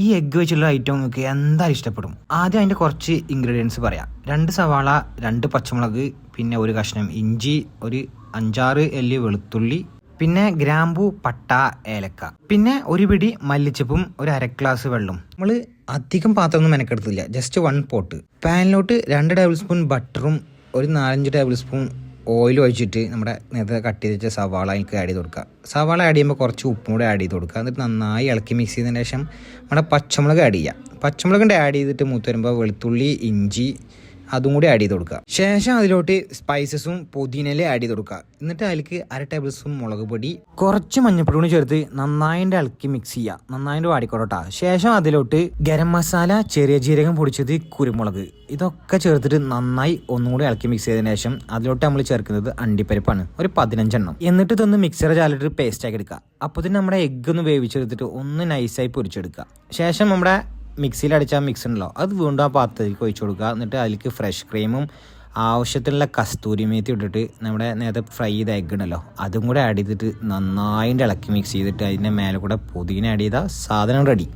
ഈ എഗ്ഗ് വെച്ചുള്ള ഐറ്റം നിങ്ങൾക്ക് എന്തായാലും ഇഷ്ടപ്പെടും. ആദ്യം അതിൻ്റെ കുറച്ച് ഇൻഗ്രീഡിയൻസ് പറയാം. 2 സവാള, 2 പച്ചമുളക്, പിന്നെ ഒരു കഷ്ണം ഇഞ്ചി, ഒരു 5-6 എല്ലി വെളുത്തുള്ളി, പിന്നെ ഗ്രാമ്പൂ, പട്ട, ഏലക്ക, പിന്നെ ഒരു പിടി മല്ലിച്ചപ്പും, ഒരു 1/2 ഗ്ലാസ് വെള്ളം. നമ്മൾ അധികം പാത്രമൊന്നും മെനക്കെടുത്തില്ല, ജസ്റ്റ് 1 പോട്ട്. പാനിലോട്ട് 2 ടേബിൾ സ്പൂൺ ബട്ടറും ഒരു 4-5 ടേബിൾ സ്പൂൺ ഓയിൽ ഒഴിച്ചിട്ട് നമ്മുടെ നേരത്തെ കട്ട് ചെയ്ത് വെച്ച സവാള അതിലേക്ക് ആഡ് ചെയ്ത് കൊടുക്കുക. സവാള ആഡ് ചെയ്യുമ്പോൾ കുറച്ച് ഉപ്പും കൂടെ ആഡ് ചെയ്ത് കൊടുക്കുക. എന്നിട്ട് നന്നായി ഇളക്കി മിക്സ് ചെയ്തതിന് ശേഷം നമ്മുടെ പച്ചമുളക് ആഡ് ചെയ്യുക. പച്ചമുളക് ആഡ് ചെയ്തിട്ട് മൂത്ത് വരുമ്പോൾ വെളുത്തുള്ളി, ഇഞ്ചി അതും കൂടി ആഡ് ചെയ്ത് കൊടുക്കുക. ശേഷം അതിലോട്ട് സ്പൈസസും പുതിനയില ആഡ് ചെയ്ത് കൊടുക്കുക. എന്നിട്ട് അതിലേക്ക് 1/2 ടേബിൾ സ്പൂൺ മുളക് പൊടി, കുറച്ച് മഞ്ഞപ്പൊടി കൂടി ചേർത്ത് നന്നായിട്ട് ഇളക്കി മിക്സ് ചെയ്യുക. നന്നായിട്ട് വാടിക്കോട്ടെ. ശേഷം അതിലോട്ട് ഗരം മസാല, ചെറിയ ജീരകം പൊടിച്ചത്, കുരുമുളക്, ഇതൊക്കെ ചേർത്തിട്ട് നന്നായി ഒന്നും കൂടി ഇളക്കി മിക്സ് ചെയ്തതിന് ശേഷം അതിലോട്ട് നമ്മൾ ചേർക്കുന്നത് അണ്ടിപ്പരിപ്പാണ്, ഒരു 15 എണ്ണം. എന്നിട്ട് ഇതൊന്ന് മിക്സർ ചാലിട്ട് പേസ്റ്റ് ആക്കി എടുക്കുക. അപ്പോൾ തന്നെ നമ്മുടെ എഗ്ഗ് ഒന്ന് വേവിച്ചെടുത്തിട്ട് ഒന്ന് നൈസായി പൊരിച്ചെടുക്കുക. ശേഷം നമ്മുടെ മിക്സിയിൽ അടിച്ച മിക്സ് ഉണ്ടല്ലോ അത് വീണ്ടും ആ പാത്രത്തിലേക്ക് ഒഴിച്ചു കൊടുക്കുക. എന്നിട്ട് അതിലേക്ക് ഫ്രഷ് ക്രീമും ആവശ്യത്തിനുള്ള കസ്തൂരി മേത്തി ഇട്ടിട്ട് നമ്മുടെ നേരത്തെ ഫ്രൈ ചെയ്ത എഗ്ഗ് ഉണ്ടല്ലോ അതും കൂടെ ആഡ് ചെയ്തിട്ട് നന്നായിട്ട് ഇളക്കി മിക്സ് ചെയ്തിട്ട് അതിൻ്റെ മേലെ കൂടെ പുതിന ആഡ് ചെയ്താൽ സാധനം റെഡി.